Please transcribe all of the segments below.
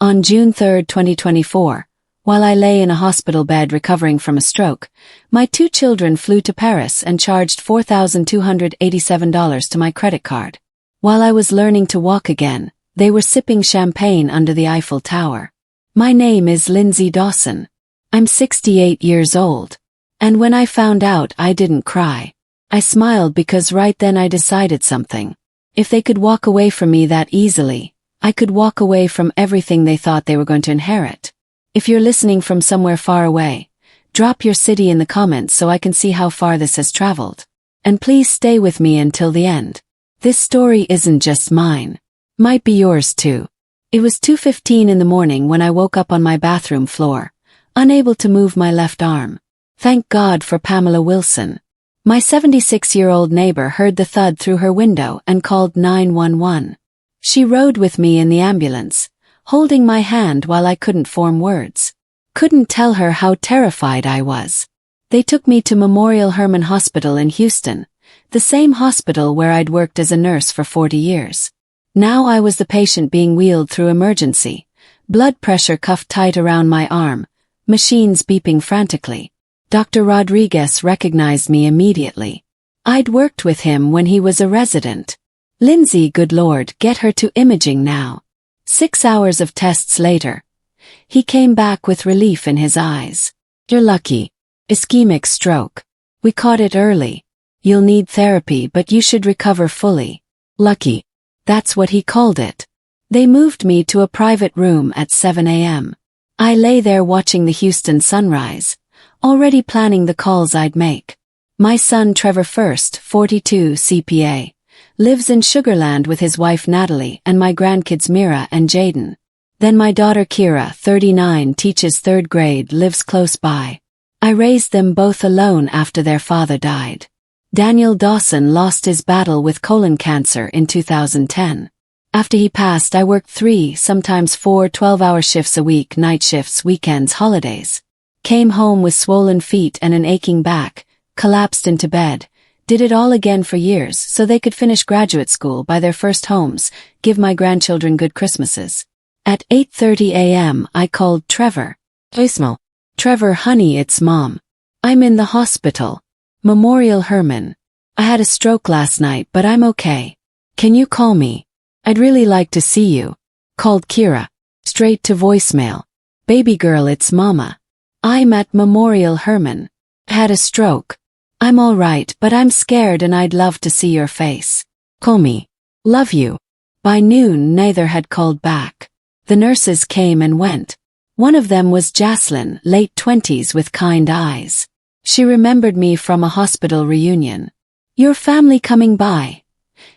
On June 3, 2024, while I lay in a hospital bed recovering from a stroke, my 2 children flew to Paris and charged $4,287 to my credit card. While I was learning to walk again, they were sipping champagne under the Eiffel Tower. My name is Lindsay Dawson. I'm 68 years old. And when I found out, I didn't cry. I smiled because right then I decided something. If they could walk away from me that easily, I could walk away from everything they thought they were going to inherit. If you're listening from somewhere far away, drop your city in the comments so I can see how far this has traveled. And please stay with me until the end. This story isn't just mine. Might be yours too. It was 2:15 in the morning when I woke up on my bathroom floor, unable to move my left arm. Thank God for Pamela Wilson. My 76-year-old neighbor heard the thud through her window and called 911. She rode with me in the ambulance, holding my hand while I couldn't form words. Couldn't tell her how terrified I was. They took me to Memorial Hermann Hospital in Houston, the same hospital where I'd worked as a nurse for 40 years. Now I was the patient being wheeled through emergency, blood pressure cuffed tight around my arm, machines beeping frantically. Dr. Rodriguez recognized me immediately. I'd worked with him when he was a resident. Lindsay, good Lord, get her to imaging now. 6 hours of tests later, he came back with relief in his eyes. You're lucky. Ischemic stroke. We caught it early. You'll need therapy, but you should recover fully. Lucky. That's what he called it. They moved me to a private room at 7 a.m. I lay there watching the Houston sunrise, already planning the calls I'd make. My son Trevor, first, 42, CPA, lives in Sugarland with his wife Natalie and my grandkids Mira and Jaden. Then my daughter Kira, 39, teaches 3rd grade, lives close by. I raised them both alone after their father died. Daniel Dawson lost his battle with colon cancer in 2010. After he passed, I worked 3, sometimes 4 12-hour shifts a week, night shifts, weekends, holidays. Came home with swollen feet and an aching back, collapsed into bed, did it all again for years so they could finish graduate school, buy their first homes, give my grandchildren good Christmases. At 8:30 a.m. I called Trevor. Voicemail. Trevor, honey, it's Mom. I'm in the hospital. Memorial Hermann. I had a stroke last night, but I'm okay. Can you call me? I'd really like to see you. Called Kira. Straight to voicemail. Baby girl, it's Mama. I'm at Memorial Hermann. Had a stroke. I'm all right, but I'm scared and I'd love to see your face. Call me. Love you. By noon, neither had called back. The nurses came and went. One of them was Jaslyn, late 20s with kind eyes. She remembered me from a hospital reunion. Your family coming by?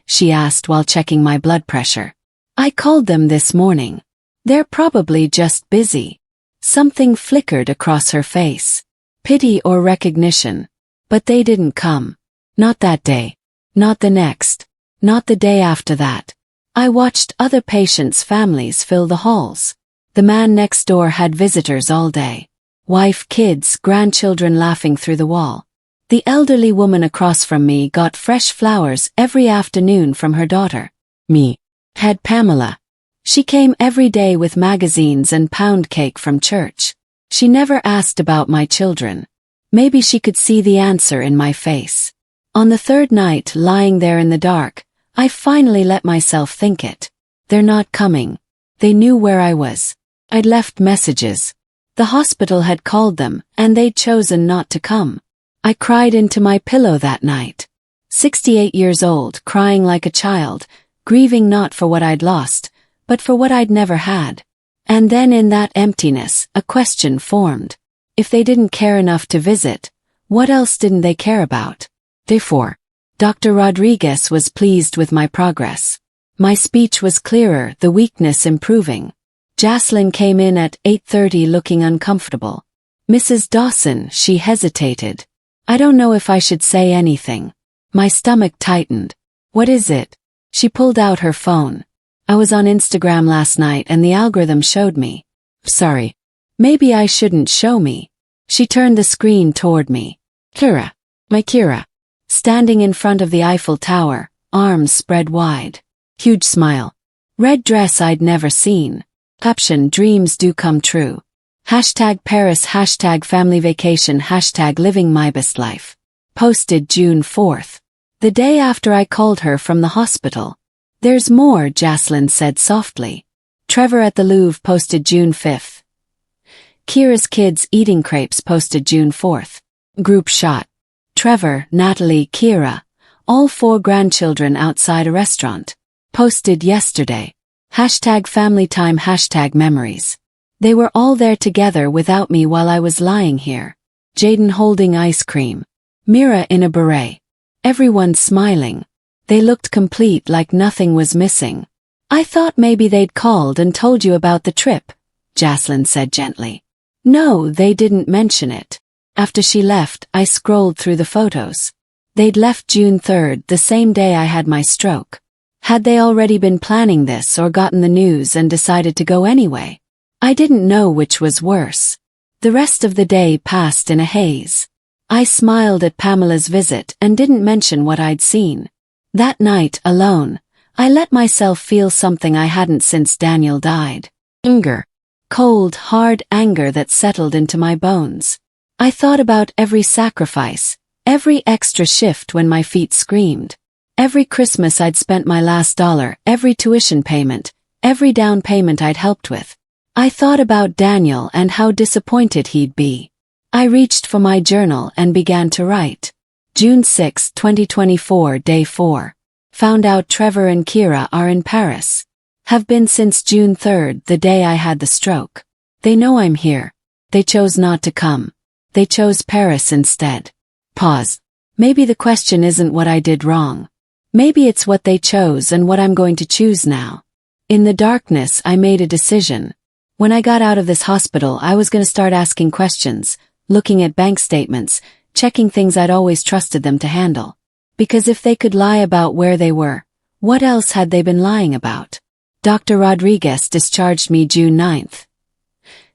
She asked while checking my blood pressure. I called them this morning. They're probably just busy. Something flickered across her face. Pity or recognition. But they didn't come. Not that day. Not the next. Not the day after that. I watched other patients' families fill the halls. The man next door had visitors all day. Wife, kids, grandchildren laughing through the wall. The elderly woman across from me got fresh flowers every afternoon from her daughter. Me. Had Pamela. She came every day with magazines and pound cake from church. She never asked about my children. Maybe she could see the answer in my face. On the 3rd night, lying there in the dark, I finally let myself think it. They're not coming. They knew where I was. I'd left messages. The hospital had called them, and they'd chosen not to come. I cried into my pillow that night. 68 years old, crying like a child, grieving not for what I'd lost, but for what I'd never had. And then in that emptiness, a question formed. If they didn't care enough to visit, what else didn't they care about? Therefore, Dr. Rodriguez was pleased with my progress. My speech was clearer, the weakness improving. Jaslyn came in at 8:30 looking uncomfortable. Mrs. Dawson, she hesitated. I don't know if I should say anything. My stomach tightened. What is it? She pulled out her phone. I was on Instagram last night and the algorithm showed me. Sorry. Maybe I shouldn't show me. She turned the screen toward me. Kira. My Kira. Standing in front of the Eiffel Tower, arms spread wide. Huge smile. Red dress I'd never seen. Caption: dreams do come true. Hashtag Paris, hashtag family vacation, hashtag living my best life. Posted June 4th. The day after I called her from the hospital. There's more, Jaslyn said softly. Trevor at the Louvre posted June 5th. Kira's kids eating crepes posted June 4th. Group shot. Trevor, Natalie, Kira, all 4 grandchildren outside a restaurant. Posted yesterday. Hashtag family time, hashtag memories. They were all there together without me while I was lying here. Jaden holding ice cream. Mira in a beret. Everyone smiling. They looked complete, like nothing was missing. I thought maybe they'd called and told you about the trip, Jaslyn said gently. No, they didn't mention it. After she left, I scrolled through the photos. They'd left June 3rd, the same day I had my stroke. Had they already been planning this or gotten the news and decided to go anyway? I didn't know which was worse. The rest of the day passed in a haze. I smiled at Pamela's visit and didn't mention what I'd seen. That night, alone, I let myself feel something I hadn't since Daniel died. Anger. Cold, hard anger that settled into my bones. I thought about every sacrifice, every extra shift when my feet screamed. Every Christmas I'd spent my last dollar, every tuition payment, every down payment I'd helped with. I thought about Daniel and how disappointed he'd be. I reached for my journal and began to write. June 6, 2024, Day 4. Found out Trevor and Kira are in Paris. Have been since June 3rd, the day I had the stroke. They know I'm here. They chose not to come. They chose Paris instead. Pause. Maybe the question isn't what I did wrong. Maybe it's what they chose and what I'm going to choose now. In the darkness, I made a decision. When I got out of this hospital, I was going to start asking questions, looking at bank statements, checking things I'd always trusted them to handle. Because if they could lie about where they were, what else had they been lying about? Dr. Rodriguez discharged me June 9th.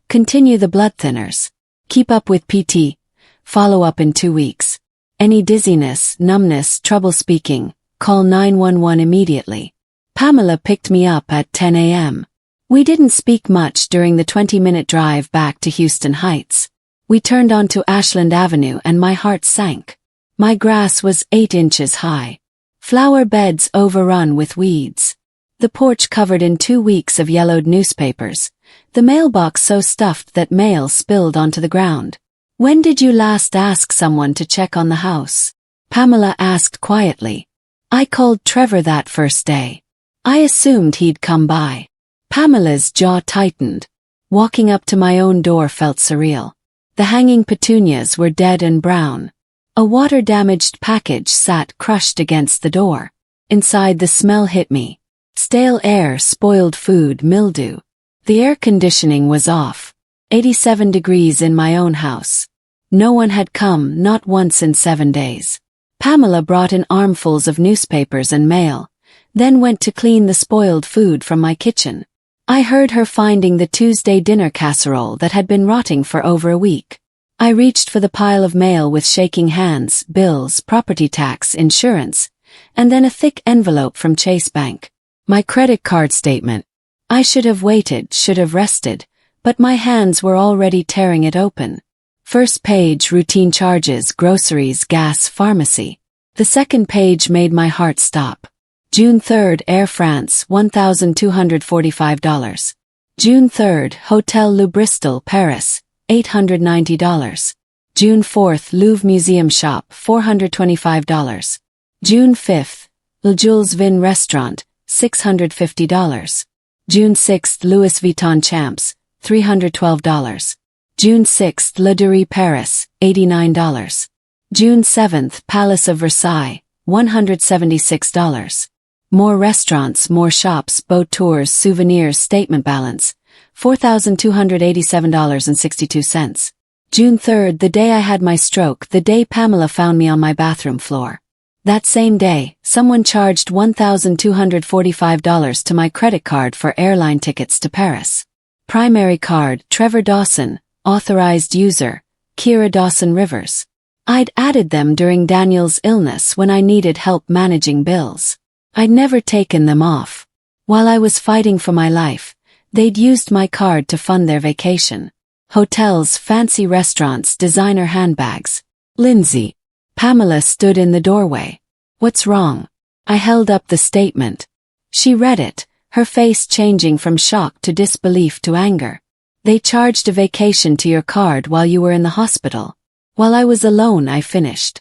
Continue the blood thinners. Keep up with PT. Follow up in 2 weeks. Any dizziness, numbness, trouble speaking, call 911 immediately. Pamela picked me up at 10 a.m. We didn't speak much during the 20-minute drive back to Houston Heights. We turned onto Ashland Avenue and my heart sank. My grass was 8 inches high. Flower beds overrun with weeds. The porch covered in 2 weeks of yellowed newspapers. The mailbox so stuffed that mail spilled onto the ground. When did you last ask someone to check on the house? Pamela asked quietly. I called Trevor that first day. I assumed he'd come by. Pamela's jaw tightened. Walking up to my own door felt surreal. The hanging petunias were dead and brown. A water-damaged package sat crushed against the door. Inside, the smell hit me. Stale air, spoiled food, mildew. The air conditioning was off. 87 degrees in my own house. No one had come, not once in 7 days. Pamela brought in armfuls of newspapers and mail, then went to clean the spoiled food from my kitchen. I heard her finding the Tuesday dinner casserole that had been rotting for over a week. I reached for the pile of mail with shaking hands, bills, property tax, insurance, and then a thick envelope from Chase Bank. My credit card statement. I should have waited, should have rested, but my hands were already tearing it open. First page, routine charges, groceries, gas, pharmacy. The second page made my heart stop. June 3rd, Air France, $1,245. June 3rd, Hotel Le Bristol, Paris, $890. June 4th, Louvre Museum Shop, $425. June 5th, Le Jules Vin Restaurant, $650. June 6th, Louis Vuitton Champs, $312. June 6th, La Durie Paris, $89. June 7th, Palace of Versailles, $176. More restaurants, more shops, boat tours, souvenirs, statement balance, $4,287.62. June 3rd, the day I had my stroke, the day Pamela found me on my bathroom floor. That same day, someone charged $1,245 to my credit card for airline tickets to Paris. Primary card, Trevor Dawson, authorized user, Kira Dawson Rivers. I'd added them during Daniel's illness when I needed help managing bills. I'd never taken them off. While I was fighting for my life, They'd used my card to fund their vacation. Hotels, fancy restaurants, designer handbags. Lindsay. Pamela stood in the doorway. What's wrong? I held up the statement. She read it, her face changing from shock to disbelief to anger. They charged a vacation to your card while you were in the hospital. While I was alone, I finished.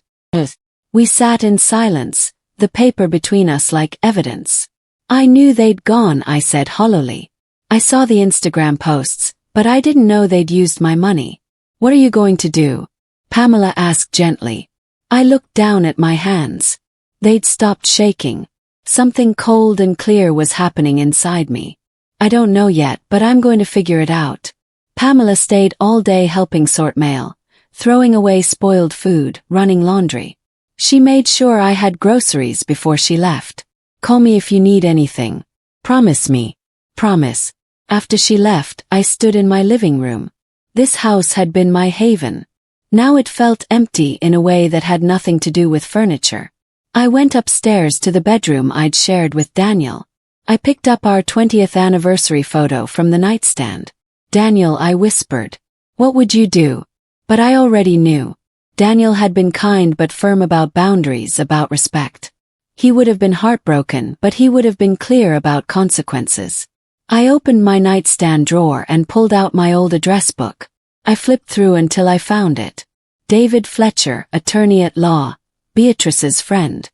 We sat in silence, the paper between us like evidence. I knew they'd gone, I said hollowly. I saw the Instagram posts, but I didn't know they'd used my money. What are you going to do? Pamela asked gently. I looked down at my hands. They'd stopped shaking. Something cold and clear was happening inside me. I don't know yet, but I'm going to figure it out. Pamela stayed all day helping sort mail, throwing away spoiled food, running laundry. She made sure I had groceries before she left. Call me if you need anything. Promise me. Promise. After she left, I stood in my living room. This house had been my haven. Now it felt empty in a way that had nothing to do with furniture. I went upstairs to the bedroom I'd shared with Daniel. I picked up our 20th anniversary photo from the nightstand. Daniel, I whispered. What would you do? But I already knew. Daniel had been kind but firm about boundaries, about respect. He would have been heartbroken, but he would have been clear about consequences. I opened my nightstand drawer and pulled out my old address book. I flipped through until I found it. David Fletcher, attorney at law, Beatrice's friend.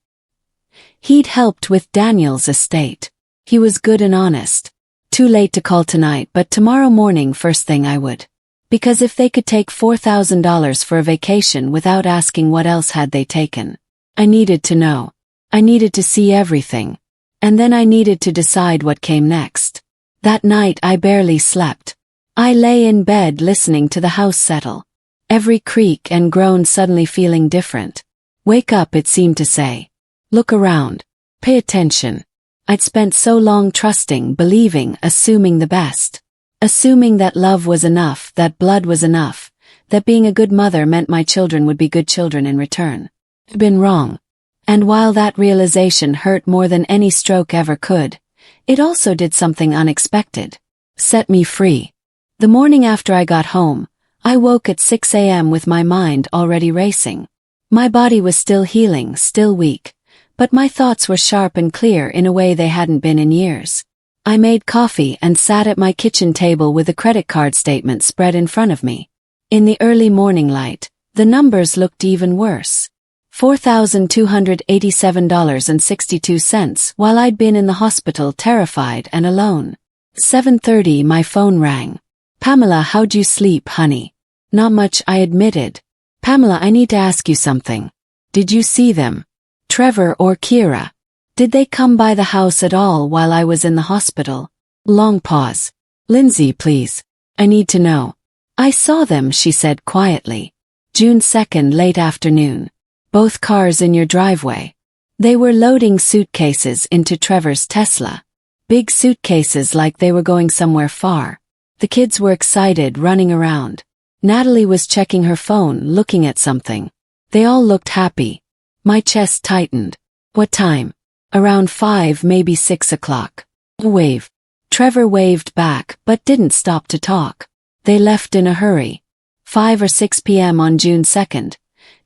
He'd helped with Daniel's estate. He was good and honest. Too late to call tonight, but tomorrow morning first thing I would. Because if they could take $4,000 for a vacation without asking what else had they taken. I needed to know. I needed to see everything. And then I needed to decide what came next. That night I barely slept. I lay in bed listening to the house settle. Every creak and groan suddenly feeling different. Wake up, it seemed to say. Look around. Pay attention. I'd spent so long trusting, believing, assuming the best. Assuming that love was enough, that blood was enough, that being a good mother meant my children would be good children in return. I'd been wrong. And while that realization hurt more than any stroke ever could, it also did something unexpected. Set me free. The morning after I got home, I woke at 6 a.m. with my mind already racing. My body was still healing, still weak, but my thoughts were sharp and clear in a way they hadn't been in years. I made coffee and sat at my kitchen table with a credit card statement spread in front of me. In the early morning light, the numbers looked even worse. $4,287.62 while I'd been in the hospital terrified and alone. 7:30 my phone rang. Pamela, how'd you sleep, honey? Not much, I admitted. Pamela, I need to ask you something. Did you see them? Trevor or Kira? Did they come by the house at all while I was in the hospital? Long pause. Lindsay, please. I need to know. I saw them, she said quietly. June 2nd, late afternoon. Both cars in your driveway. They were loading suitcases into Trevor's Tesla. Big suitcases like they were going somewhere far. The kids were excited, running around. Natalie was checking her phone, looking at something. They all looked happy. My chest tightened. What time? Around 5, maybe 6 o'clock. A wave. Trevor waved back, but didn't stop to talk. They left in a hurry. 5 or 6 p.m. on June 2nd.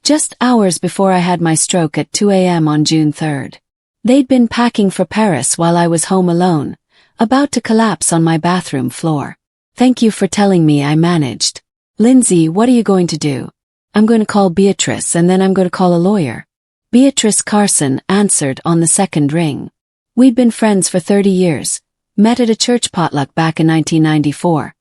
Just hours before I had my stroke at 2 a.m. on June 3rd. They'd been packing for Paris while I was home alone, about to collapse on my bathroom floor. Thank you for telling me, I managed. Lindsay, what are you going to do? I'm going to call Beatrice and then I'm going to call a lawyer. Beatrice Carson answered on the second ring. We'd been friends for 30 years, met at a church potluck back in 1994,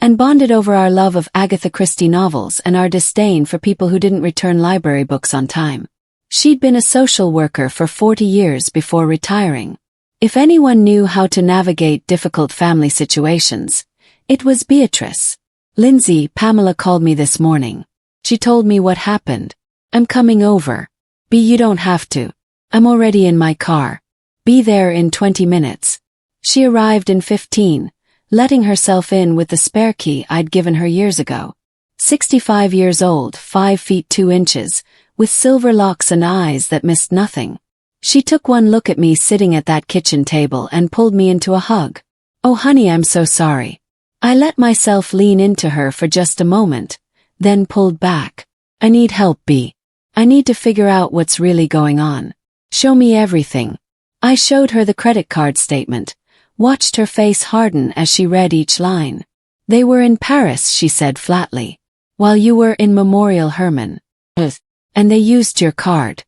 and bonded over our love of Agatha Christie novels and our disdain for people who didn't return library books on time. She'd been a social worker for 40 years before retiring. If anyone knew how to navigate difficult family situations, it was Beatrice. Lindsay, Pamela called me this morning. She told me what happened. I'm coming over. B, you don't have to. I'm already in my car. Be there in 20 minutes. She arrived in 15, letting herself in with the spare key I'd given her years ago. 65 years old, 5 feet 2 inches, with silver locks and eyes that missed nothing. She took one look at me sitting at that kitchen table and pulled me into a hug. Oh honey, I'm so sorry. I let myself lean into her for just a moment, then pulled back. I need help, B. I need to figure out what's really going on. Show me everything. I showed her the credit card statement, watched her face harden as she read each line. They were in Paris, she said flatly. While you were in Memorial Herman. And they used your card.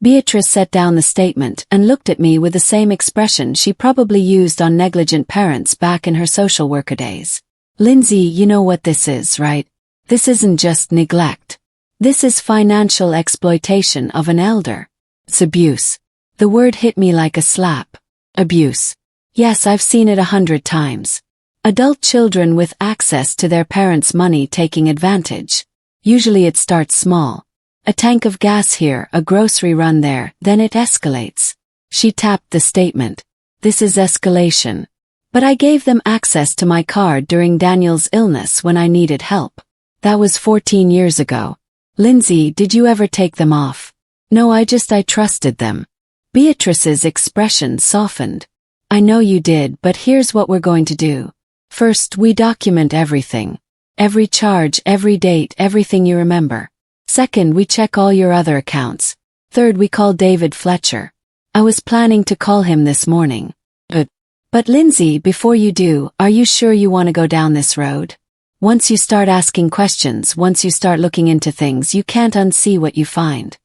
Beatrice set down the statement and looked at me with the same expression she probably used on negligent parents back in her social worker days. Lindsay, you know what this is, right? This isn't just neglect. This is financial exploitation of an elder. It's abuse. The word hit me like a slap. Abuse. Yes, I've seen it 100 times. Adult children with access to their parents' money taking advantage. Usually it starts small. A tank of gas here, a grocery run there, then it escalates. She tapped the statement. This is escalation. But I gave them access to my card during Daniel's illness when I needed help. That was 14 years ago. Lindsay, did you ever take them off? No, I trusted them. Beatrice's expression softened. I know you did, but here's what we're going to do. First, we document everything. Every charge, every date, everything you remember. Second, we check all your other accounts. Third, we call David Fletcher. I was planning to call him this morning. But Lindsay, before you do, are you sure you want to go down this road? Once you start asking questions, once you start looking into things, you can't unsee what you find.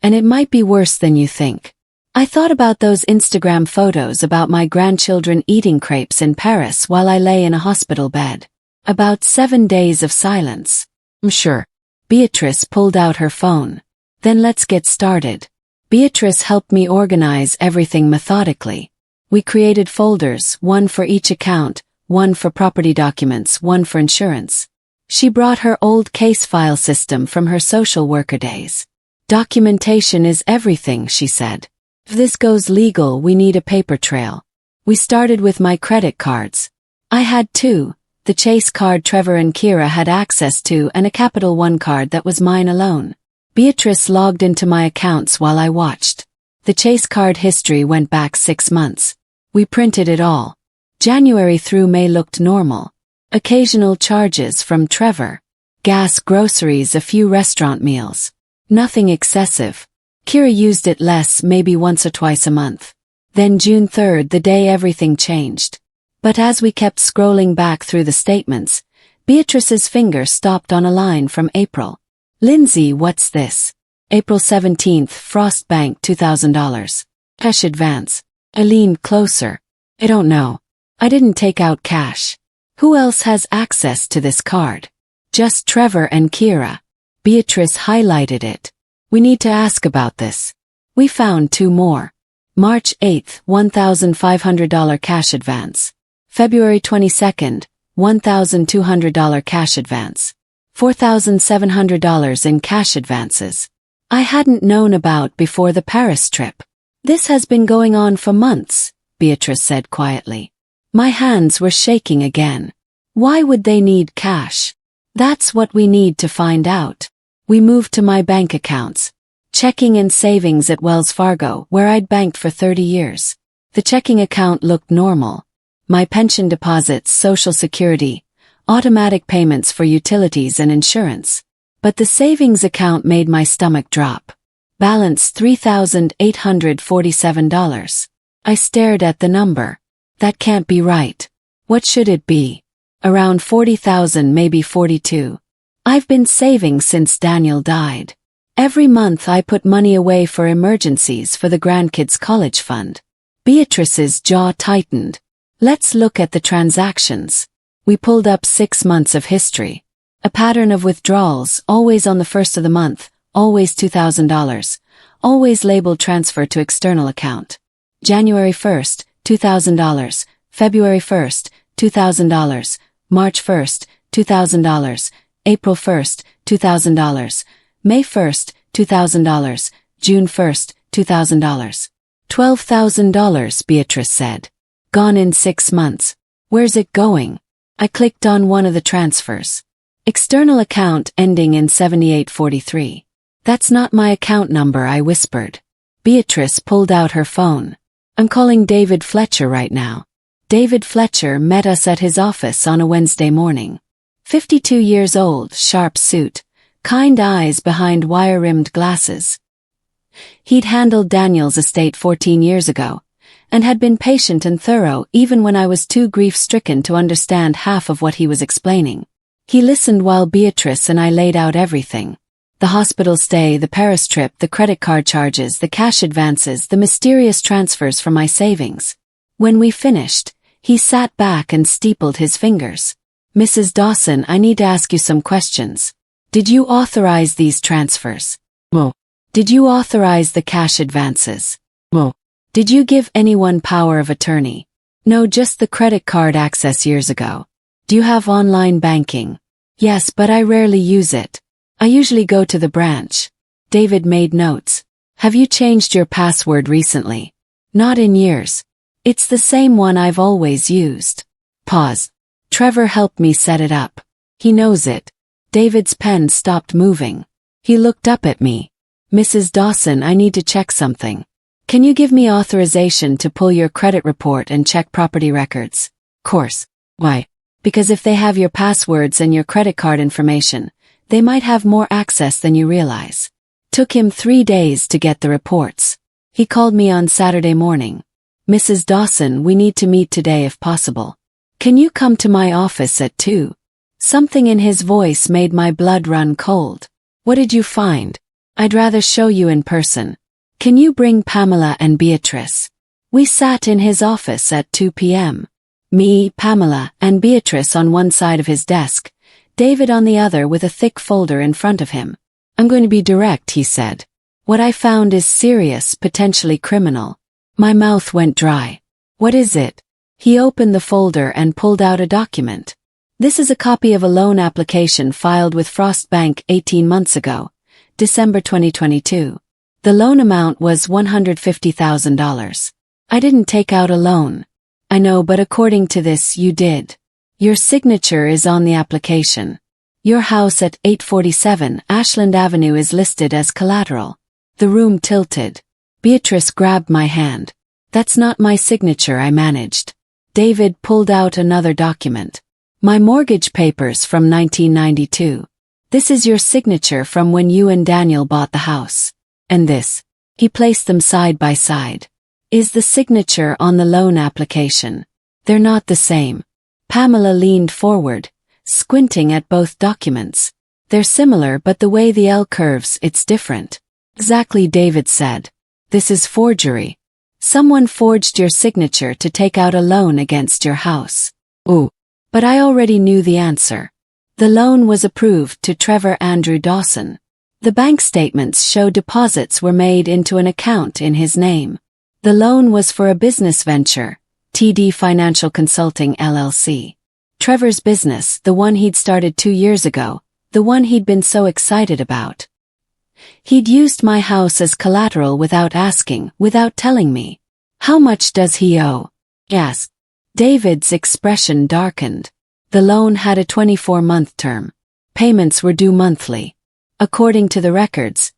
And it might be worse than you think. I thought about those Instagram photos about my grandchildren eating crepes in Paris while I lay in a hospital bed. About 7 days of silence. I'm sure. Beatrice pulled out her phone. Then let's get started. Beatrice helped me organize everything methodically. We created folders, one for each account, one for property documents, one for insurance. She brought her old case file system from her social worker days. Documentation is everything, she said. If this goes legal, we need a paper trail. We started with my credit cards. I had two. The Chase card Trevor and Kira had access to and a Capital One card that was mine alone. Beatrice logged into my accounts while I watched. The Chase card history went back 6 months. We printed it all. January through May looked normal. Occasional charges from Trevor. Gas, groceries, a few restaurant meals. Nothing excessive. Kira used it less, maybe once or twice a month. Then June 3rd, the day everything changed. But as we kept scrolling back through the statements, Beatrice's finger stopped on a line from April. Lindsay, what's this? April 17th, Frost Bank, $2,000. Cash advance. I leaned closer. I don't know. I didn't take out cash. Who else has access to this card? Just Trevor and Kira. Beatrice highlighted it. We need to ask about this. We found 2 more. March 8th, $1,500 cash advance. February 22nd, $1,200 cash advance. $4,700 in cash advances. I hadn't known about before the Paris trip. This has been going on for months, Beatrice said quietly. My hands were shaking again. Why would they need cash? That's what we need to find out. We moved to my bank accounts. Checking and savings at Wells Fargo, where I'd banked for 30 years. The checking account looked normal. My pension deposits, Social Security, automatic payments for utilities and insurance. But the savings account made my stomach drop. Balance $3,847. I stared at the number. That can't be right. What should it be? Around 40,000, maybe 42. I've been saving since Daniel died. Every month I put money away for emergencies for the grandkids' college fund. Beatrice's jaw tightened. Let's look at the transactions. We pulled up 6 months of history. A pattern of withdrawals, always on the first of the month, always $2,000, always labeled transfer to external account. January 1st, $2,000, February 1st, $2,000, March 1st, $2,000, April 1st, $2,000, May 1st, $2,000, June 1st, $2,000. $12,000, Beatrice said. Gone in 6 months. Where's it going? I clicked on one of the transfers. External account ending in 7843. That's not my account number, I whispered. Beatrice pulled out her phone. I'm calling David Fletcher right now. David Fletcher met us at his office on a Wednesday morning. 52 years old, sharp suit, kind eyes behind wire-rimmed glasses. He'd handled Daniel's estate 14 years ago, and had been patient and thorough even when I was too grief-stricken to understand half of what he was explaining. He listened while Beatrice and I laid out everything. The hospital stay, the Paris trip, the credit card charges, the cash advances, the mysterious transfers from my savings. When we finished, he sat back and steepled his fingers. "Mrs. Dawson, I need to ask you some questions. Did you authorize these transfers? No. Did you authorize the cash advances? No. Did you give anyone power of attorney? No, just the credit card access years ago. Do you have online banking? Yes, but I rarely use it. I usually go to the branch." David made notes. "Have you changed your password recently?" "Not in years. It's the same one I've always used." Pause. "Trevor helped me set it up. He knows it." David's pen stopped moving. He looked up at me. "Mrs. Dawson, I need to check something. Can you give me authorization to pull your credit report and check property records?" "Course." "Why?" "Because if they have your passwords and your credit card information, they might have more access than you realize." Took him 3 days to get the reports. He called me on Saturday morning. "Mrs. Dawson, we need to meet today if possible. Can you come to my office at 2? Something in his voice made my blood run cold. "What did you find?" "I'd rather show you in person. Can you bring Pamela and Beatrice?" We sat in his office at 2 p.m. Me, Pamela, and Beatrice on one side of his desk, David on the other with a thick folder in front of him. "I'm going to be direct," he said. "What I found is serious, potentially criminal." My mouth went dry. "What is it?" He opened the folder and pulled out a document. "This is a copy of a loan application filed with Frost Bank 18 months ago, December 2022. The loan amount was $150,000. I didn't take out a loan." "I know, but according to this, you did. Your signature is on the application. Your house at 847 Ashland Avenue is listed as collateral." The room tilted. Beatrice grabbed my hand. "That's not my signature," I managed. David pulled out another document. "My mortgage papers from 1992. This is your signature from when you and Daniel bought the house. And this." He placed them side by side. "Is the signature on the loan application. They're not the same." Pamela leaned forward, squinting at both documents. "They're similar, but the way the L curves, it's different." "Exactly," David said. "This is forgery. Someone forged your signature to take out a loan against your house." "Ooh." But I already knew the answer. The loan was approved to Trevor Andrew Dawson. The bank statements show deposits were made into an account in his name. The loan was for a business venture, TD Financial Consulting LLC. Trevor's business, the one he'd started 2 years ago, the one he'd been so excited about. He'd used my house as collateral without asking, without telling me. "How much does he owe?" asked. David's expression darkened. The loan had a 24-month term. Payments were due monthly. According to the records,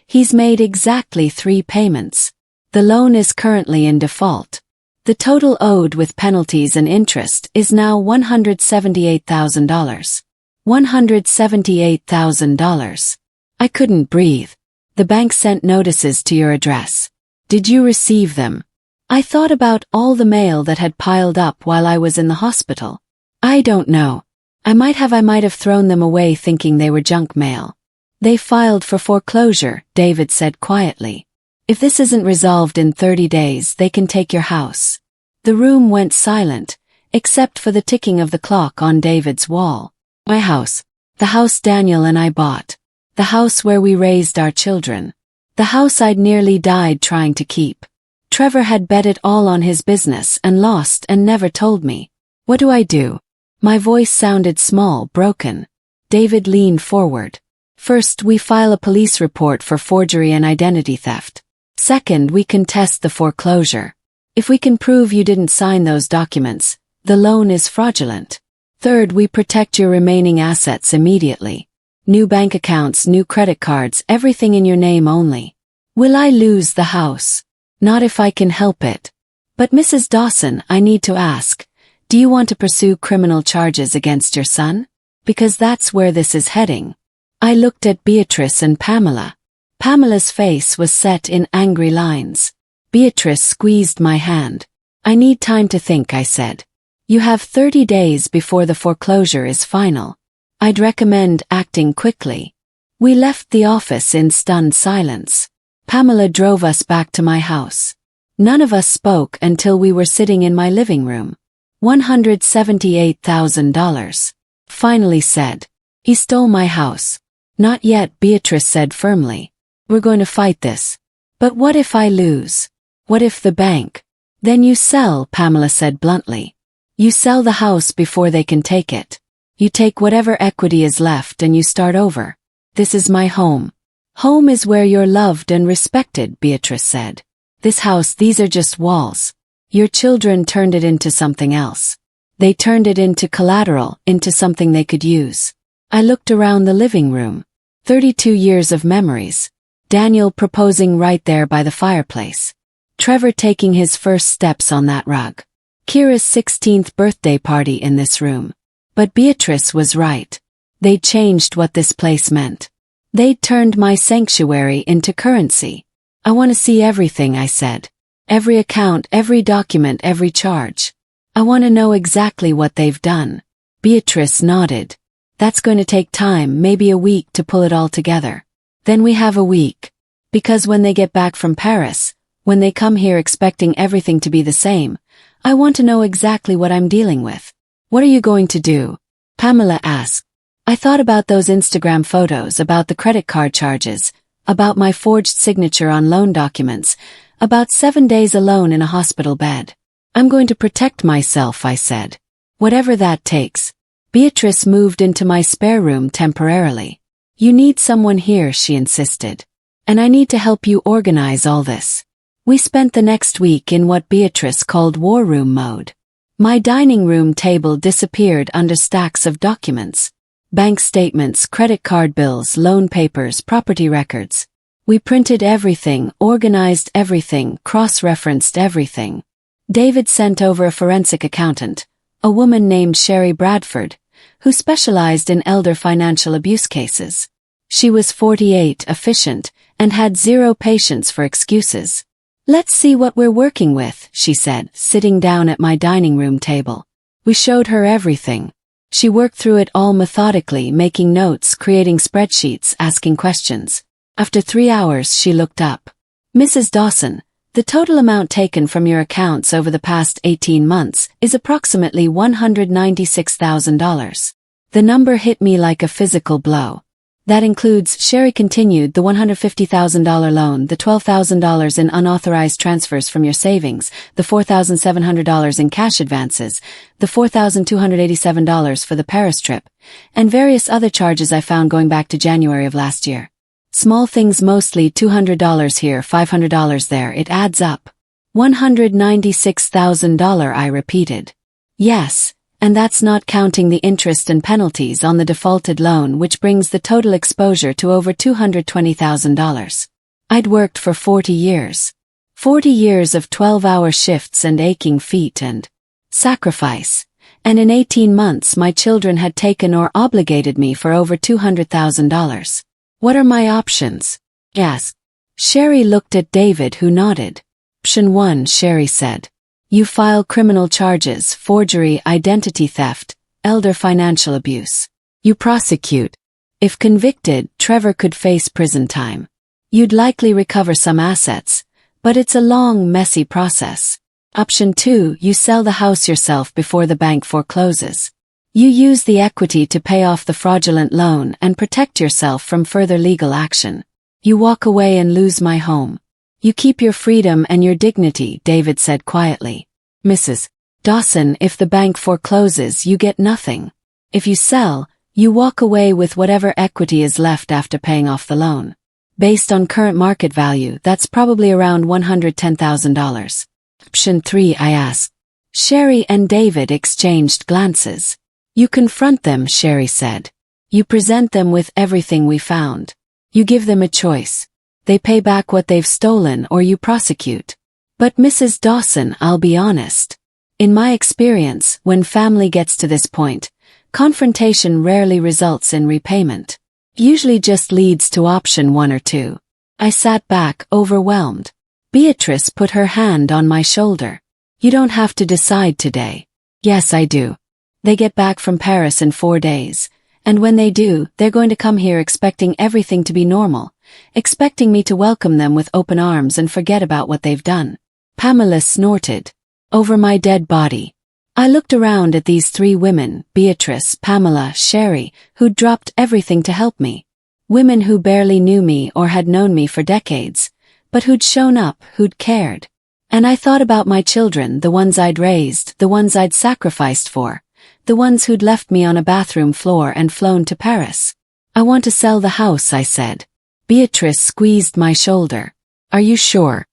he's made exactly 3 payments. The loan is currently in default. The total owed with penalties and interest is now $178,000. $178,000. I couldn't breathe. "The bank sent notices to your address. Did you receive them?" I thought about all the mail that had piled up while I was in the hospital. "I don't know. I might have thrown them away thinking they were junk mail." "They filed for foreclosure," David said quietly. "If this isn't resolved in 30 days, they can take your house." The room went silent, except for the ticking of the clock on David's wall. My house. The house Daniel and I bought. The house where we raised our children. The house I'd nearly died trying to keep. Trevor had bet it all on his business and lost and never told me. "What do I do?" My voice sounded small, broken. David leaned forward. "First, we file a police report for forgery and identity theft. Second, we contest the foreclosure. If we can prove you didn't sign those documents, the loan is fraudulent. Third, we protect your remaining assets immediately. New bank accounts, new credit cards, everything in your name only." "Will I lose the house?" "Not if I can help it." But Mrs. Dawson, I need to ask, do you want to pursue criminal charges against your son? Because that's where this is heading. I looked at Beatrice and Pamela. Pamela's face was set in angry lines. Beatrice squeezed my hand. I need time to think, I said. You have 30 days before the foreclosure is final. I'd recommend acting quickly. We left the office in stunned silence. Pamela drove us back to my house. None of us spoke until we were sitting in my living room. $178,000. Finally said. He stole my house. Not yet, Beatrice said firmly. We're going to fight this. But what if I lose? What if the bank? Then you sell, Pamela said bluntly. You sell the house before they can take it. You take whatever equity is left and you start over. This is my home. Home is where you're loved and respected, Beatrice said. This house, these are just walls. Your children turned it into something else. They turned it into collateral, into something they could use. I looked around the living room. 32 years of memories. Daniel proposing right there by the fireplace. Trevor taking his first steps on that rug. Kira's 16th birthday party in this room. But Beatrice was right. They'd changed what this place meant. They'd turned my sanctuary into currency. I want to see everything, I said. Every account, every document, every charge. I want to know exactly what they've done. Beatrice nodded. That's going to take time, maybe a week to pull it all together. Then we have a week. Because when they get back from Paris, when they come here expecting everything to be the same, I want to know exactly what I'm dealing with. What are you going to do? Pamela asked. I thought about those Instagram photos, about the credit card charges, about my forged signature on loan documents, about 7 days alone in a hospital bed. I'm going to protect myself, I said. Whatever that takes. Beatrice moved into my spare room temporarily. You need someone here, she insisted. And I need to help you organize all this. We spent the next week in what Beatrice called war room mode. My dining room table disappeared under stacks of documents. Bank statements, credit card bills, loan papers, property records. We printed everything, organized everything, cross-referenced everything. David sent over a forensic accountant, a woman named Sherry Bradford, who specialized in elder financial abuse cases. She was 48, efficient, and had zero patience for excuses. Let's see what we're working with, she said, sitting down at my dining room table. We showed her everything. She worked through it all methodically, making notes, creating spreadsheets, asking questions. After 3 hours, she looked up. Mrs. Dawson, the total amount taken from your accounts over the past 18 months is approximately $196,000. The number hit me like a physical blow. That includes, Sherry continued, the $150,000 loan, the $12,000 in unauthorized transfers from your savings, the $4,700 in cash advances, the $4,287 for the Paris trip, and various other charges I found going back to January of last year. Small things mostly, $200 here, $500 there, it adds up. $196,000, I repeated. Yes. And that's not counting the interest and penalties on the defaulted loan, which brings the total exposure to over $220,000. I'd worked for 40 years. 40 years of 12-hour shifts and aching feet and sacrifice. And in 18 months my children had taken or obligated me for over $200,000. What are my options? Asked. Sherry looked at David, who nodded. Option 1, Sherry said. You file criminal charges, forgery, identity theft, elder financial abuse. You prosecute. If convicted, Trevor could face prison time. You'd likely recover some assets, but it's a long, messy process. Option 2, you sell the house yourself before the bank forecloses. You use the equity to pay off the fraudulent loan and protect yourself from further legal action. You walk away and lose my home. You keep your freedom and your dignity, David said quietly. Mrs. Dawson, if the bank forecloses, you get nothing. If you sell, you walk away with whatever equity is left after paying off the loan. Based on current market value, that's probably around $110,000. Option 3, I asked. Sherry and David exchanged glances. You confront them, Sherry said. You present them with everything we found. You give them a choice. They pay back what they've stolen or you prosecute. But Mrs. Dawson, I'll be honest. In my experience, when family gets to this point, confrontation rarely results in repayment. Usually just leads to option 1 or 2. I sat back, overwhelmed. Beatrice put her hand on my shoulder. You don't have to decide today. Yes, I do. They get back from Paris in 4 days. And when they do, they're going to come here expecting everything to be normal, expecting me to welcome them with open arms and forget about what they've done. Pamela snorted. Over my dead body. I looked around at these 3 women, Beatrice, Pamela, Sherry, who'd dropped everything to help me. Women who barely knew me or had known me for decades, but who'd shown up, who'd cared. And I thought about my children, the ones I'd raised, the ones I'd sacrificed for, the ones who'd left me on a bathroom floor and flown to Paris. I want to sell the house, I said. Beatrice squeezed my shoulder. Are you sure?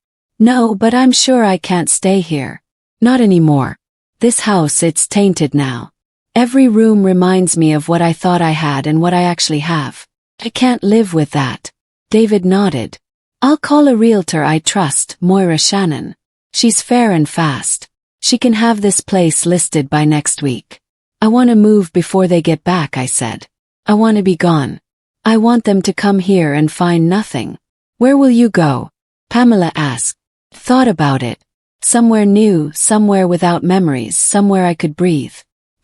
No, but I'm sure I can't stay here. Not anymore. This house, it's tainted now. Every room reminds me of what I thought I had and what I actually have. I can't live with that. David nodded. I'll call a realtor I trust, Moira Shannon. She's fair and fast. She can have this place listed by next week. I want to move before they get back, I said. I want to be gone. I want them to come here and find nothing. Where will you go? Pamela asked. Thought about it. Somewhere new, somewhere without memories, somewhere I could breathe.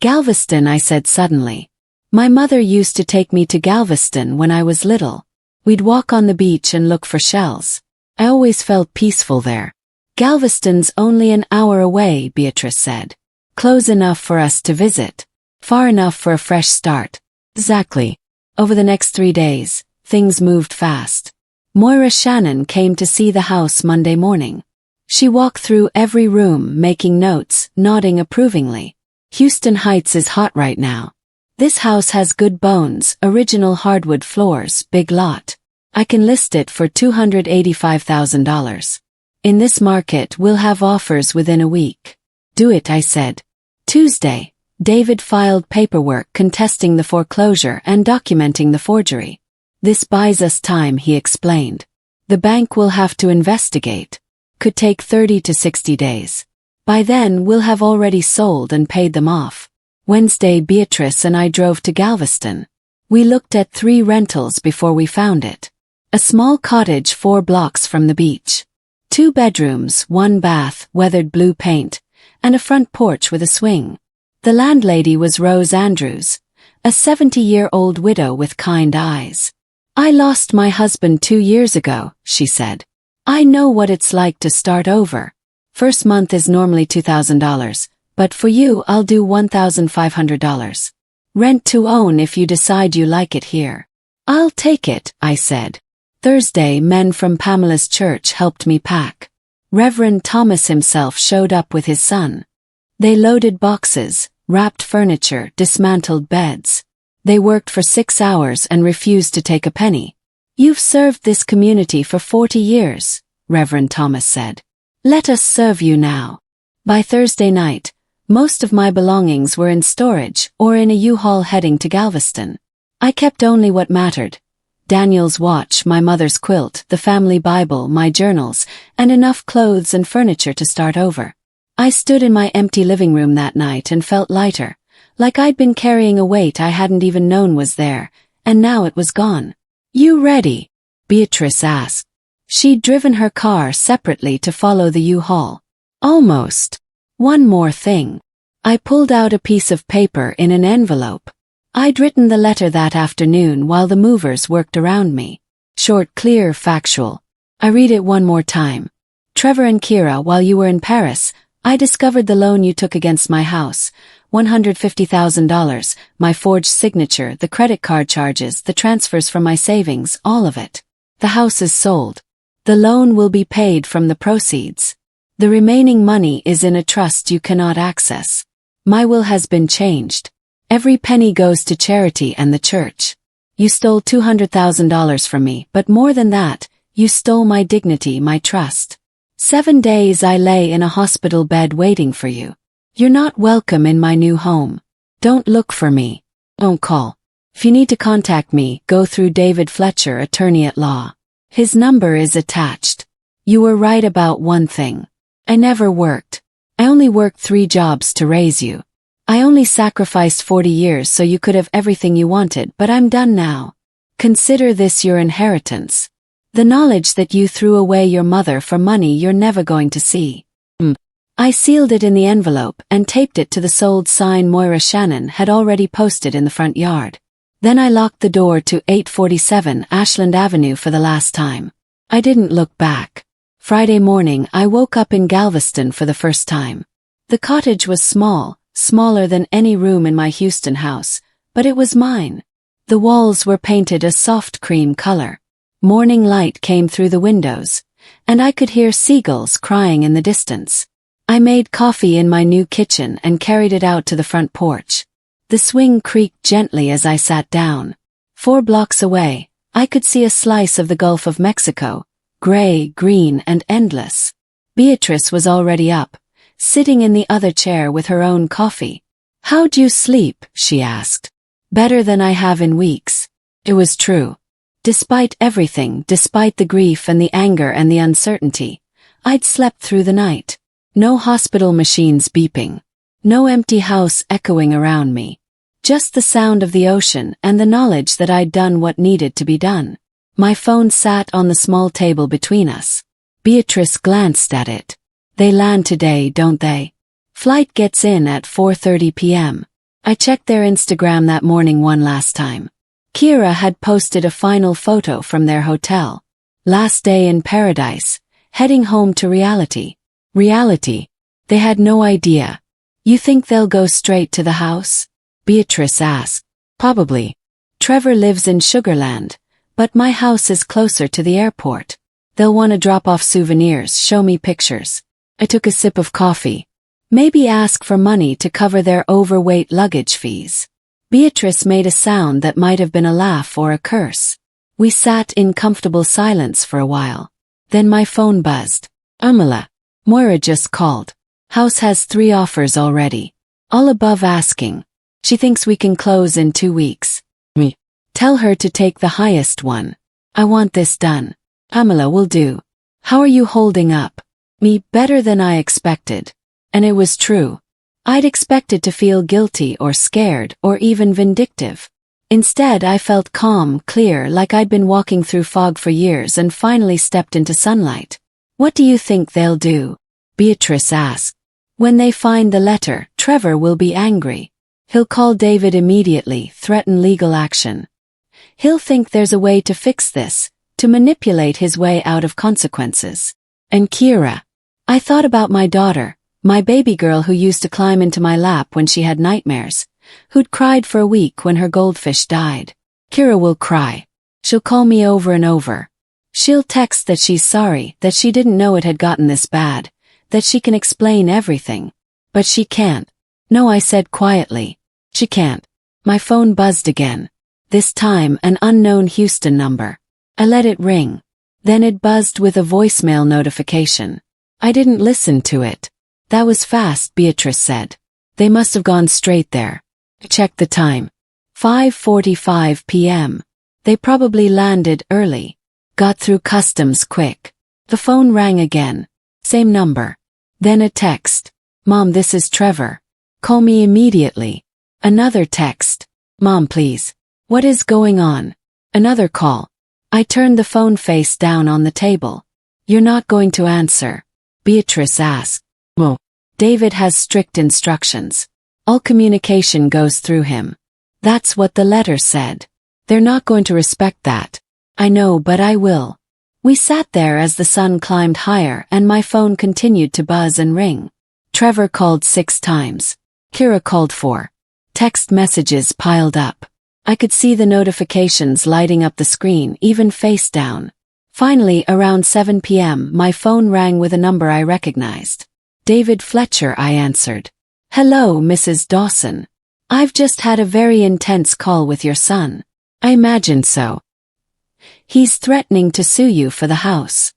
Galveston, I said suddenly. My mother used to take me to Galveston when I was little. We'd walk on the beach and look for shells. I always felt peaceful there. Galveston's only an hour away, Beatrice said. Close enough for us to visit. Far enough for a fresh start. Exactly. Over the next 3 days, things moved fast. Moira Shannon came to see the house Monday morning. She walked through every room, making notes, nodding approvingly. Houston Heights is hot right now. This house has good bones, original hardwood floors, big lot. I can list it for $285,000. In this market, we'll have offers within a week. Do it, I said. Tuesday, David filed paperwork contesting the foreclosure and documenting the forgery. This buys us time, he explained. The bank will have to investigate. Could take 30 to 60 days. By then, we'll have already sold and paid them off. Wednesday, Beatrice and I drove to Galveston. We looked at 3 rentals before we found it. A small cottage 4 blocks from the beach. 2 bedrooms, 1 bath, weathered blue paint, and a front porch with a swing. The landlady was Rose Andrews, a 70-year-old widow with kind eyes. I lost my husband 2 years ago, she said. I know what it's like to start over. First month is normally $2,000, but for you I'll do $1,500. Rent to own if you decide you like it here. I'll take it, I said. Thursday, men from Pamela's church helped me pack. Reverend Thomas himself showed up with his son. They loaded boxes, wrapped furniture, dismantled beds. They worked for 6 hours and refused to take a penny. You've served this community for 40 years, Reverend Thomas said. Let us serve you now. By Thursday night, most of my belongings were in storage or in a U-Haul heading to Galveston. I kept only what mattered. Daniel's watch, my mother's quilt, the family Bible, my journals, and enough clothes and furniture to start over. I stood in my empty living room that night and felt lighter, like I'd been carrying a weight I hadn't even known was there, and now it was gone. You ready? Beatrice asked. She'd driven her car separately to follow the U-Haul. Almost. One more thing. I pulled out a piece of paper in an envelope. I'd written the letter that afternoon while the movers worked around me. Short, clear, factual. I read it one more time. Trevor and Kira, while you were in Paris, I discovered the loan you took against my house, $150,000, my forged signature, the credit card charges, the transfers from my savings, all of it. The house is sold. The loan will be paid from the proceeds. The remaining money is in a trust you cannot access. My will has been changed. Every penny goes to charity and the church. You stole $200,000 from me, but more than that, you stole my dignity, my trust. 7 days I lay in a hospital bed waiting for you. You're not welcome in my new home. Don't look for me. Don't call. If you need to contact me, go through David Fletcher, attorney at law. His number is attached. You were right about one thing. I never worked. I only worked 3 jobs to raise you. I only sacrificed 40 years so you could have everything you wanted, but I'm done now. Consider this your inheritance. The knowledge that you threw away your mother for money you're never going to see. I sealed it in the envelope and taped it to the sold sign Moira Shannon had already posted in the front yard. Then I locked the door to 847 Ashland Avenue for the last time. I didn't look back. Friday morning I woke up in Galveston for the first time. The cottage was small, smaller than any room in my Houston house, but it was mine. The walls were painted a soft cream color. Morning light came through the windows, and I could hear seagulls crying in the distance. I made coffee in my new kitchen and carried it out to the front porch. The swing creaked gently as I sat down. 4 blocks away, I could see a slice of the Gulf of Mexico, gray, green, and endless. Beatrice was already up, sitting in the other chair with her own coffee. "How'd you sleep?" she asked. "Better than I have in weeks." It was true. Despite everything, despite the grief and the anger and the uncertainty, I'd slept through the night. No hospital machines beeping. No empty house echoing around me. Just the sound of the ocean and the knowledge that I'd done what needed to be done. My phone sat on the small table between us. Beatrice glanced at it. "They land today, don't they? Flight gets in at 4:30 p.m. I checked their Instagram that morning one last time. Kira had posted a final photo from their hotel. Last day in paradise, heading home to reality. Reality? They had no idea. "You think they'll go straight to the house?" Beatrice asked. "Probably. Trevor lives in Sugarland, but my house is closer to the airport. They'll want to drop off souvenirs, show me pictures." I took a sip of coffee. Maybe ask for money to cover their overweight luggage fees. Beatrice made a sound that might have been a laugh or a curse. We sat in comfortable silence for a while. Then my phone buzzed. "Amala. Moira just called. House has 3 offers already. All above asking. She thinks we can close in 2 weeks. Me. Tell her to take the highest one. I want this done." "Amala will do. How are you holding up?" "Me, better than I expected." And it was true. I'd expected to feel guilty or scared or even vindictive. Instead, I felt calm, clear, like I'd been walking through fog for years and finally stepped into sunlight. "What do you think they'll do?" Beatrice asked. "When they find the letter, Trevor will be angry. He'll call David immediately, threaten legal action. He'll think there's a way to fix this, to manipulate his way out of consequences. And Kira. I thought about my daughter, my baby girl who used to climb into my lap when she had nightmares, who'd cried for a week when her goldfish died. Kira will cry. She'll call me over and over. She'll text that she's sorry, that she didn't know it had gotten this bad, that she can explain everything. But she can't. No, I said quietly. She can't. My phone buzzed again. This time an unknown Houston number. I let it ring. Then it buzzed with a voicemail notification. I didn't listen to it. "That was fast," Beatrice said. "They must have gone straight there." I checked the time. 5:45 p.m. They probably landed early. Got through customs quick. The phone rang again. Same number. Then a text. "Mom, this is Trevor. Call me immediately." Another text. "Mom, please. What is going on?" Another call. I turned the phone face down on the table. "You're not going to answer?" Beatrice asked. "Well, David has strict instructions. All communication goes through him. That's what the letter said. They're not going to respect that." "I know, but I will." We sat there as the sun climbed higher and my phone continued to buzz and ring. Trevor called 6 times. Kira called 4. Text messages piled up. I could see the notifications lighting up the screen, even face down. Finally, around 7 p.m., my phone rang with a number I recognized. "David Fletcher," I answered. "Hello, Mrs. Dawson. I've just had a very intense call with your son." "I imagined so. He's threatening to sue you for the house.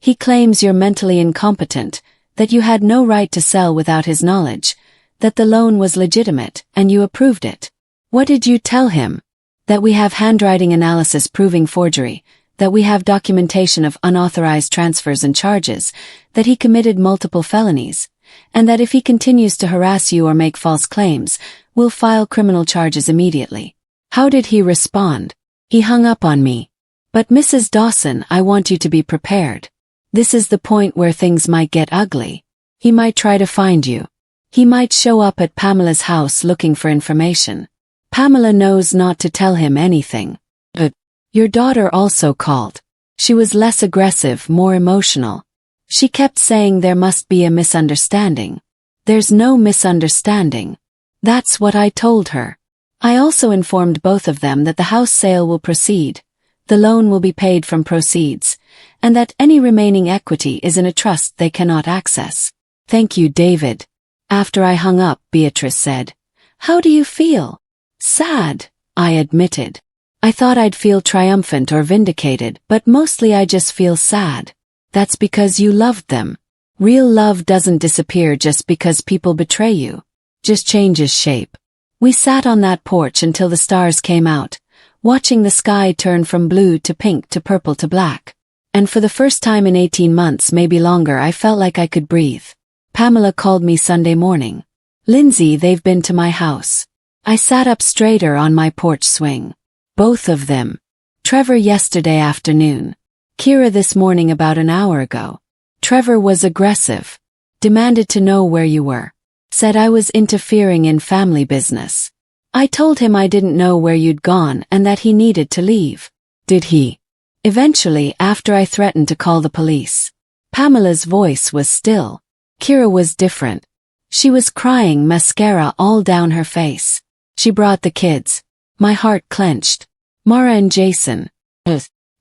He claims you're mentally incompetent, that you had no right to sell without his knowledge, that the loan was legitimate, and you approved it." "What did you tell him?" "That we have handwriting analysis proving forgery, that we have documentation of unauthorized transfers and charges, that he committed multiple felonies, and that if he continues to harass you or make false claims, we'll file criminal charges immediately. How did he respond? He hung up on me. But Mrs. Dawson, I want you to be prepared. This is the point where things might get ugly. He might try to find you. He might show up at Pamela's house looking for information. Pamela knows not to tell him anything. But your daughter also called. She was less aggressive, more emotional. She kept saying there must be a misunderstanding. There's no misunderstanding. That's what I told her. I also informed both of them that the house sale will proceed, the loan will be paid from proceeds, and that any remaining equity is in a trust they cannot access. Thank you, David. After I hung up, Beatrice said, "How do you feel?" Sad, I admitted. I thought I'd feel triumphant or vindicated, but mostly I just feel sad. That's because you loved them. Real love doesn't disappear just because people betray you. Just changes shape. We sat on that porch until the stars came out, watching the sky turn from blue to pink to purple to black. And for the first time in 18 months, maybe longer, I felt like I could breathe. Pamela called me Sunday morning. "Lindsay, they've been to my house." I sat up straighter on my porch swing. Both of them. Trevor yesterday afternoon. Kira this morning about an hour ago. Trevor was aggressive. Demanded to know where you were. Said I was interfering in family business. I told him I didn't know where you'd gone and that he needed to leave. Did he? Eventually, after I threatened to call the police. Pamela's voice was still. Kira was different. She was crying, mascara all down her face. She brought the kids. My heart clenched. Mara and Jason.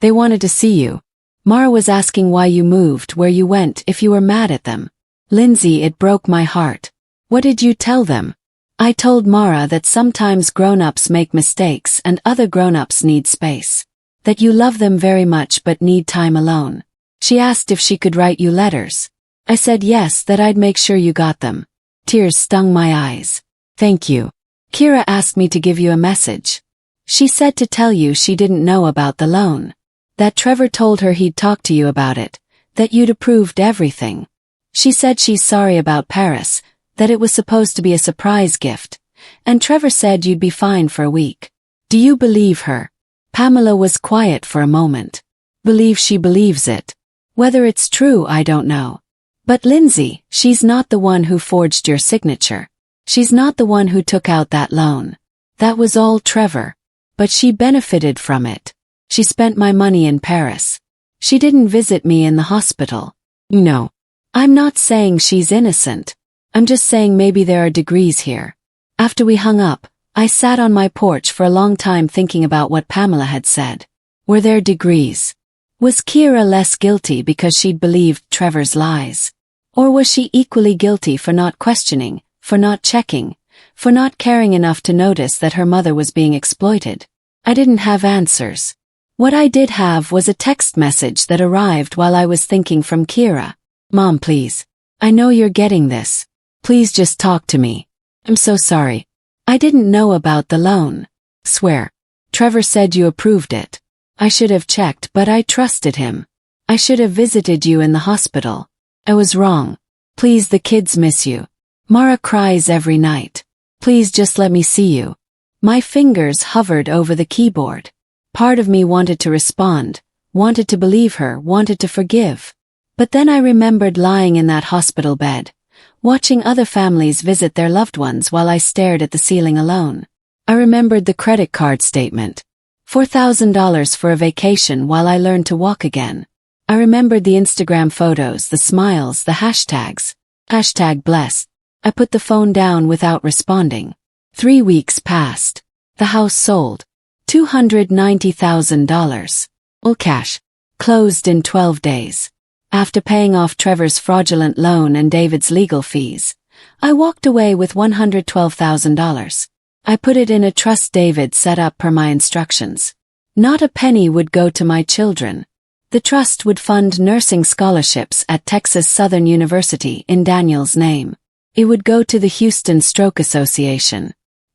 They wanted to see you. Mara was asking why you moved, where you went, if you were mad at them. Lindsay, it broke my heart. What did you tell them? I told Mara that sometimes grown-ups make mistakes and other grown-ups need space. That you love them very much but need time alone. She asked if she could write you letters. I said yes, that I'd make sure you got them. Tears stung my eyes. Thank you. Kira asked me to give you a message. She said to tell you she didn't know about the loan. That Trevor told her he'd talk to you about it. That you'd approved everything. She said she's sorry about Paris, that it was supposed to be a surprise gift, and Trevor said you'd be fine for a week. Do you believe her? Pamela was quiet for a moment. Believe she believes it. Whether it's true, I don't know. But Lindsay, she's not the one who forged your signature. She's not the one who took out that loan. That was all Trevor. But she benefited from it. She spent my money in Paris. She didn't visit me in the hospital. No. I'm not saying she's innocent. I'm just saying maybe there are degrees here. After we hung up, I sat on my porch for a long time thinking about what Pamela had said. Were there degrees? Was Kira less guilty because she'd believed Trevor's lies? Or was she equally guilty for not questioning, for not checking, for not caring enough to notice that her mother was being exploited? I didn't have answers. What I did have was a text message that arrived while I was thinking from Kira. "Mom, please. I know you're getting this. Please just talk to me. I'm so sorry. I didn't know about the loan. Swear. Trevor said you approved it. I should have checked, but I trusted him. I should have visited you in the hospital. I was wrong. Please, the kids miss you. Mara cries every night. Please just let me see you." My fingers hovered over the keyboard. Part of me wanted to respond, wanted to believe her, wanted to forgive. But then I remembered lying in that hospital bed, watching other families visit their loved ones while I stared at the ceiling alone. I remembered the credit card statement. $4,000 for a vacation while I learned to walk again. I remembered the Instagram photos, the smiles, the hashtags. #blessed. I put the phone down without responding. 3 weeks passed. The house sold. $290,000. All cash. Closed in 12 days. After paying off Trevor's fraudulent loan and David's legal fees, I walked away with $112,000. I put it in a trust David set up per my instructions. Not a penny would go to my children. The trust would fund nursing scholarships at Texas Southern University in Daniel's name. It would go to the Houston Stroke Association.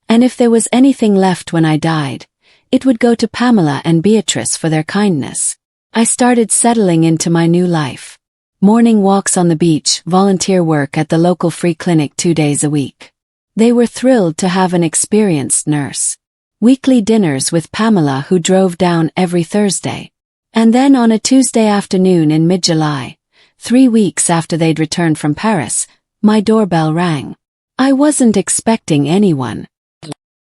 And if there was anything left when I died, it would go to Pamela and Beatrice for their kindness. I started settling into my new life. Morning walks on the beach, volunteer work at the local free clinic 2 days a week. They were thrilled to have an experienced nurse. Weekly dinners with Pamela, who drove down every Thursday. And then on a Tuesday afternoon in mid-July, 3 weeks after they'd returned from Paris, my doorbell rang. I wasn't expecting anyone.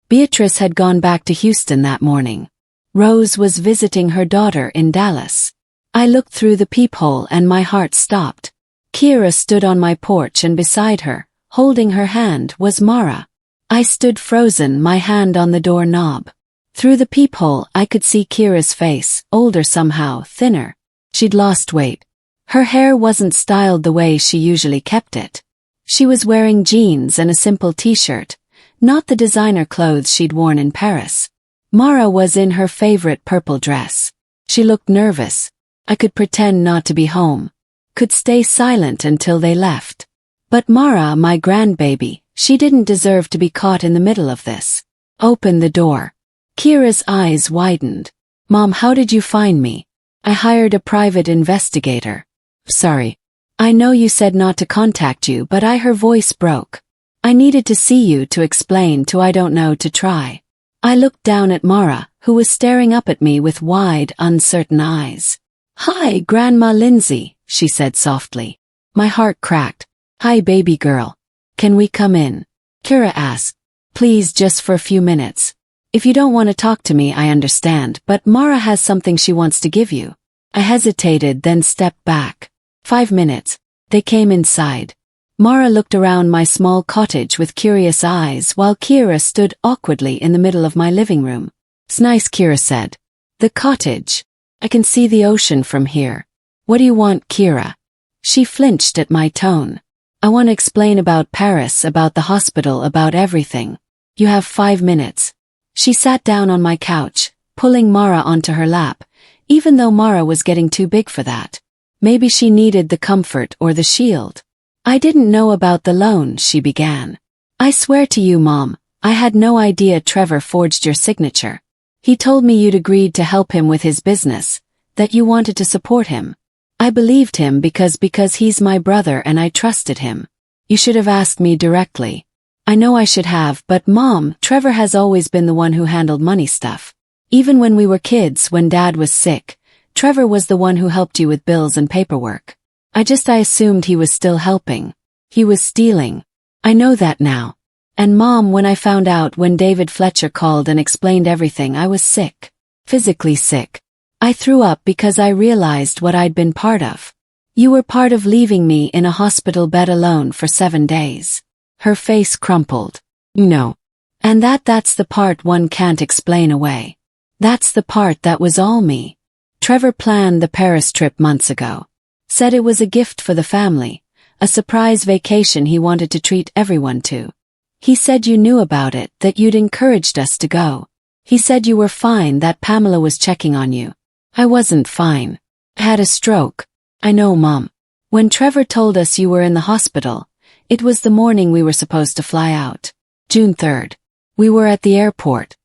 Beatrice had gone back to Houston that morning. Rose was visiting her daughter in Dallas. I looked through the peephole and my heart stopped. Kira stood on my porch, and beside her, holding her hand, was Mara. I stood frozen, my hand on the door knob. Through the peephole I could see Kira's face, older somehow, thinner. She'd lost weight. Her hair wasn't styled the way she usually kept it. She was wearing jeans and a simple t-shirt, not the designer clothes she'd worn in Paris. Mara was in her favorite purple dress. She looked nervous. I could pretend not to be home. Could stay silent until they left. But Mara, my grandbaby, she didn't deserve to be caught in the middle of this. Open the door. Kira's eyes widened. Mom, how did you find me? I hired a private investigator. Sorry. I know you said not to contact you, but her voice broke. I needed to see you to explain to I don't know to try. I looked down at Mara, who was staring up at me with wide, uncertain eyes. Hi, Grandma Lindsay, she said softly. My heart cracked. Hi, baby girl. Can we come in? Kira asked. Please, just for a few minutes. If you don't want to talk to me, I understand, but Mara has something she wants to give you. I hesitated, then stepped back. 5 minutes. They came inside. Mara looked around my small cottage with curious eyes, while Kira stood awkwardly in the middle of my living room. It's nice, Kira said. The cottage. I can see the ocean from here. What do you want, Kira? She flinched at my tone. I want to explain about Paris, about the hospital, about everything. You have 5 minutes. She sat down on my couch, pulling Mara onto her lap, even though Mara was getting too big for that. Maybe she needed the comfort or the shield. I didn't know about the loan, she began. I swear to you, Mom, I had no idea Trevor forged your signature. He told me you'd agreed to help him with his business, that you wanted to support him. I believed him because he's my brother and I trusted him. You should have asked me directly. I know I should have, but Mom, Trevor has always been the one who handled money stuff. Even when we were kids, when Dad was sick, Trevor was the one who helped you with bills and paperwork. I assumed he was still helping. He was stealing. I know that now. And Mom, when I found out, when David Fletcher called and explained everything, I was sick. Physically sick. I threw up because I realized what I'd been part of. You were part of leaving me in a hospital bed alone for 7 days. Her face crumpled. No. And that's the part one can't explain away. That's the part that was all me. Trevor planned the Paris trip months ago. Said it was a gift for the family, a surprise vacation he wanted to treat everyone to. He said you knew about it, that you'd encouraged us to go. He said you were fine, that Pamela was checking on you. I wasn't fine. I had a stroke. I know, Mom. When Trevor told us you were in the hospital, it was the morning we were supposed to fly out. June 3rd. We were at the airport.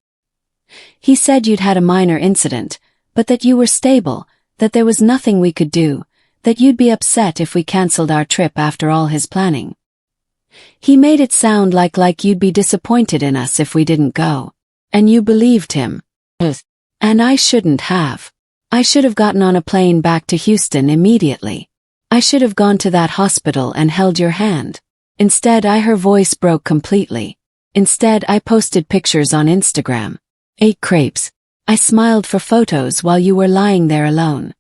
He said you'd had a minor incident, but that you were stable, that there was nothing we could do, that you'd be upset if we cancelled our trip after all his planning. He made it sound like you'd be disappointed in us if we didn't go. And you believed him. And I shouldn't have. I should have gotten on a plane back to Houston immediately. I should have gone to that hospital and held your hand. Instead, her voice broke completely. Instead, I posted pictures on Instagram. Ate crepes. I smiled for photos while you were lying there alone.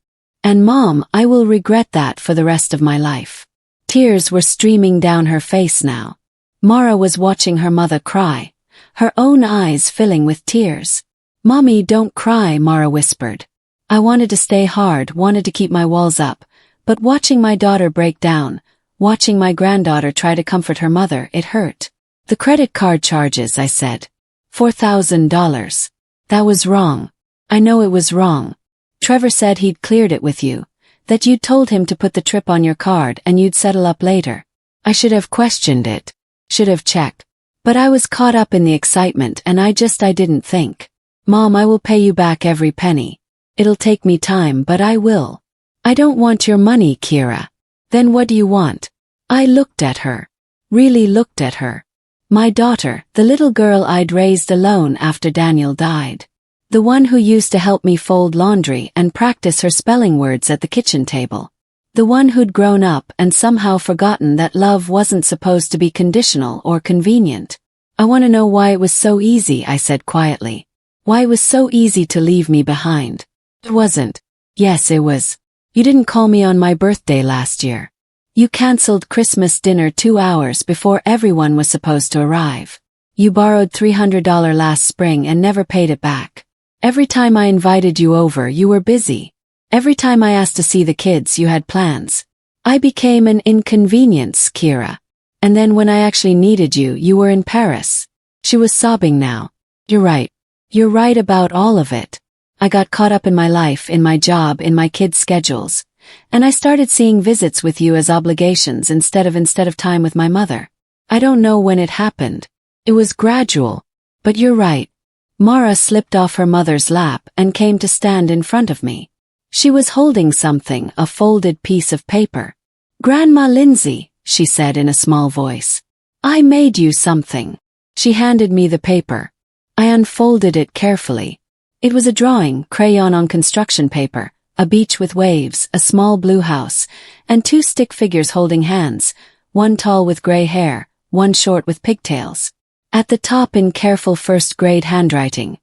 And Mom, I will regret that for the rest of my life. Tears were streaming down her face now. Mara was watching her mother cry, her own eyes filling with tears. Mommy, don't cry, Mara whispered. I wanted to stay hard, wanted to keep my walls up, but watching my daughter break down, watching my granddaughter try to comfort her mother, it hurt. The credit card charges, I said. $4,000. That was wrong. I know it was wrong. Trevor said he'd cleared it with you, that you'd told him to put the trip on your card and you'd settle up later. I should have questioned it. Should have checked. But I was caught up in the excitement and I didn't think. Mom, I will pay you back every penny. It'll take me time, but I will. I don't want your money, Kira. Then what do you want? I looked at her. Really looked at her. My daughter, the little girl I'd raised alone after Daniel died. The one who used to help me fold laundry and practice her spelling words at the kitchen table. The one who'd grown up and somehow forgotten that love wasn't supposed to be conditional or convenient. I want to know why it was so easy, I said quietly. Why it was so easy to leave me behind. It wasn't. Yes, it was. You didn't call me on my birthday last year. You canceled Christmas dinner 2 hours before everyone was supposed to arrive. You borrowed $300 last spring and never paid it back. Every time I invited you over, you were busy. Every time I asked to see the kids, you had plans. I became an inconvenience, Kira. And then when I actually needed you, you were in Paris. She was sobbing now. You're right. You're right about all of it. I got caught up in my life, in my job, in my kids' schedules. And I started seeing visits with you as obligations instead of time with my mother. I don't know when it happened. It was gradual. But you're right. Mara slipped off her mother's lap and came to stand in front of me. She was holding something, a folded piece of paper. Grandma Lindsay, she said in a small voice. I made you something. She handed me the paper. I unfolded it carefully. It was a drawing, crayon on construction paper, a beach with waves, a small blue house, and 2 stick figures holding hands, one tall with gray hair, one short with pigtails. At the top in careful first-grade handwriting.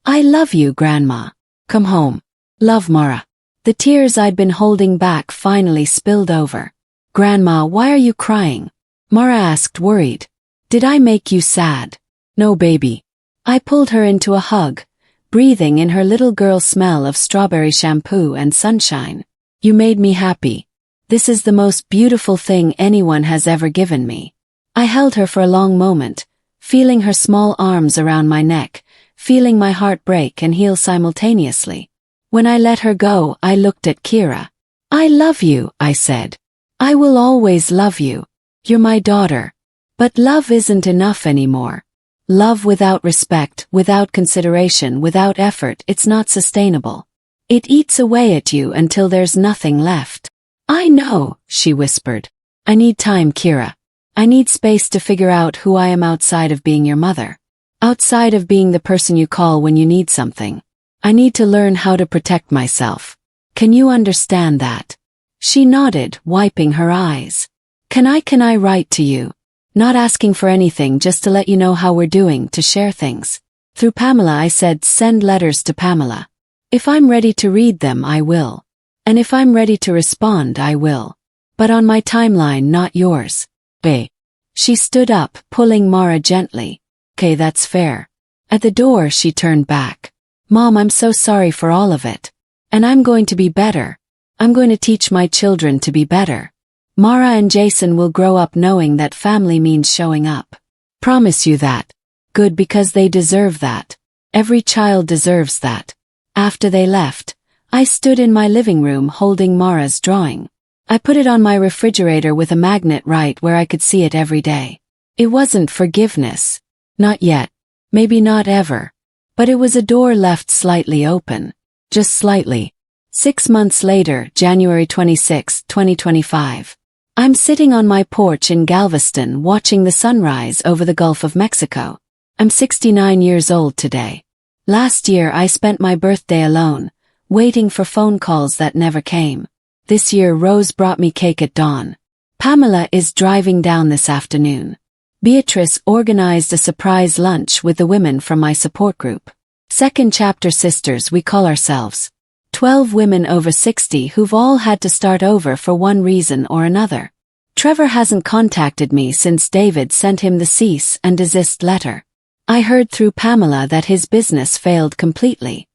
I love you, Grandma. Come home. Love, Mara. The tears I'd been holding back finally spilled over. Grandma, why are you crying? Mara asked, worried. Did I make you sad? No, baby. I pulled her into a hug, breathing in her little girl smell of strawberry shampoo and sunshine. You made me happy. This is the most beautiful thing anyone has ever given me. I held her for a long moment, feeling her small arms around my neck, feeling my heart break and heal simultaneously. When I let her go, I looked at Kira. I love you, I said. I will always love you. You're my daughter. But love isn't enough anymore. Love without respect, without consideration, without effort, it's not sustainable. It eats away at you until there's nothing left. I know, she whispered. I need time, Kira. I need space to figure out who I am outside of being your mother. Outside of being the person you call when you need something. I need to learn how to protect myself. Can you understand that? She nodded, wiping her eyes. Can I write to you? Not asking for anything, just to let you know how we're doing, to share things. Through Pamela I said send letters to Pamela. If I'm ready to read them, I will. And if I'm ready to respond, I will. But on my timeline, not yours. Bae. She stood up, pulling Mara gently. Okay, that's fair. At the door she turned back. Mom, I'm so sorry for all of it. And I'm going to be better. I'm going to teach my children to be better. Mara and Jason will grow up knowing that family means showing up. Promise you that. Good, because they deserve that. Every child deserves that. After they left, I stood in my living room holding Mara's drawing. I put it on my refrigerator with a magnet right where I could see it every day. It wasn't forgiveness. Not yet. Maybe not ever. But it was a door left slightly open. Just slightly. 6 months later, January 26, 2025. I'm sitting on my porch in Galveston watching the sunrise over the Gulf of Mexico. I'm 69 years old today. Last year I spent my birthday alone, waiting for phone calls that never came. This year Rose brought me cake at dawn. Pamela is driving down this afternoon. Beatrice organized a surprise lunch with the women from my support group. Second chapter sisters we call ourselves. 12 women over 60 who've all had to start over for one reason or another. Trevor hasn't contacted me since David sent him the cease and desist letter. I heard through Pamela that his business failed completely.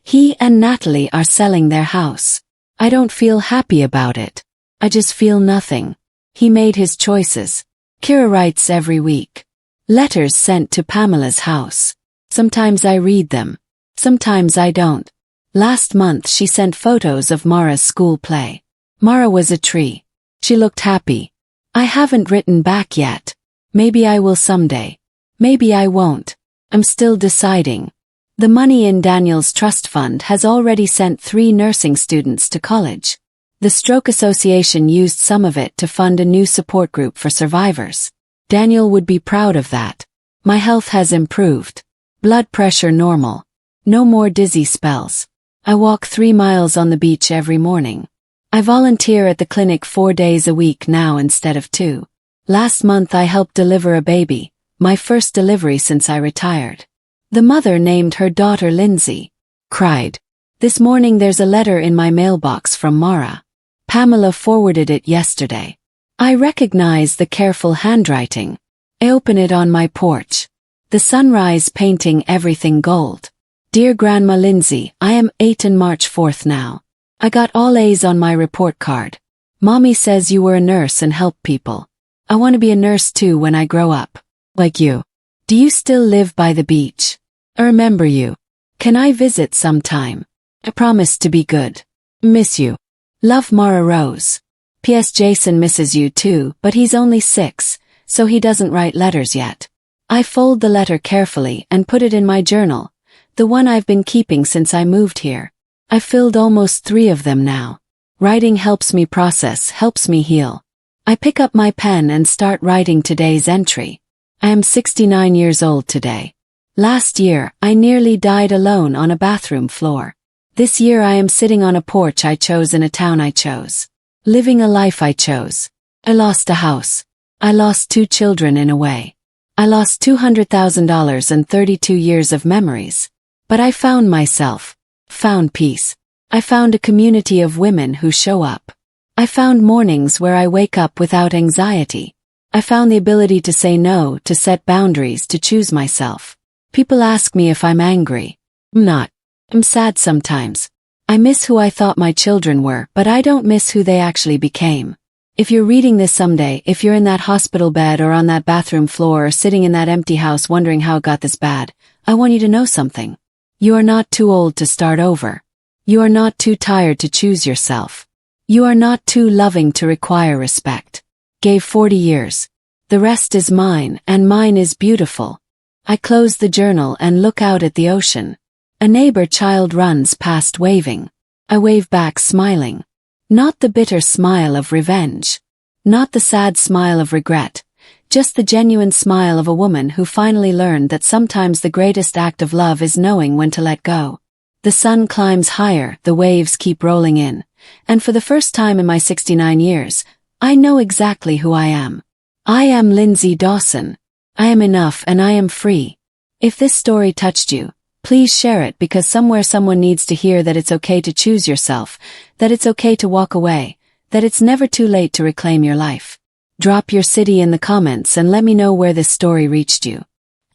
He and Natalie are selling their house. I don't feel happy about it. I just feel nothing. He made his choices. Kira writes every week. Letters sent to Pamela's house. Sometimes I read them. Sometimes I don't. Last month she sent photos of Mara's school play. Mara was a tree. She looked happy. I haven't written back yet. Maybe I will someday. Maybe I won't. I'm still deciding. The money in Daniel's trust fund has already sent 3 nursing students to college. The Stroke Association used some of it to fund a new support group for survivors. Daniel would be proud of that. My health has improved. Blood pressure normal. No more dizzy spells. I walk 3 miles on the beach every morning. I volunteer at the clinic 4 days a week now instead of 2. Last month I helped deliver a baby, my first delivery since I retired. The mother named her daughter Lindsay. Cried. This morning there's a letter in my mailbox from Mara. Pamela forwarded it yesterday. I recognize the careful handwriting. I open it on my porch. The sunrise painting everything gold. Dear Grandma Lindsay, I am 8 and March 4th now. I got all A's on my report card. Mommy says you were a nurse and helped people. I want to be a nurse too when I grow up. Like you. Do you still live by the beach? I remember you. Can I visit sometime? I promise to be good. Miss you. Love, Mara Rose. P.S. Jason misses you too, but he's only 6, so he doesn't write letters yet. I fold the letter carefully and put it in my journal, the one I've been keeping since I moved here. I filled almost 3 of them now. Writing helps me process, helps me heal. I pick up my pen and start writing today's entry. I am 69 years old today. Last year, I nearly died alone on a bathroom floor. This year I am sitting on a porch I chose in a town I chose. Living a life I chose. I lost a house. I lost 2 children in a way. I lost $200,000 and 32 years of memories. But I found myself. Found peace. I found a community of women who show up. I found mornings where I wake up without anxiety. I found the ability to say no, to set boundaries, to choose myself. People ask me if I'm angry. I'm not. I'm sad sometimes. I miss who I thought my children were, but I don't miss who they actually became. If you're reading this someday, if you're in that hospital bed or on that bathroom floor or sitting in that empty house wondering how it got this bad, I want you to know something. You are not too old to start over. You are not too tired to choose yourself. You are not too loving to require respect. Gave 40 years. The rest is mine, and mine is beautiful. I close the journal and look out at the ocean. A neighbor child runs past waving. I wave back smiling. Not the bitter smile of revenge. Not the sad smile of regret. Just the genuine smile of a woman who finally learned that sometimes the greatest act of love is knowing when to let go. The sun climbs higher, the waves keep rolling in. And for the first time in my 69 years, I know exactly who I am. I am Lindsay Dawson. I am enough and I am free. If this story touched you, please share it because somewhere someone needs to hear that it's okay to choose yourself, that it's okay to walk away, that it's never too late to reclaim your life. Drop your city in the comments and let me know where this story reached you.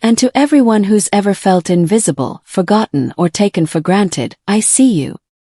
And to everyone who's ever felt invisible, forgotten, or taken for granted, I see you.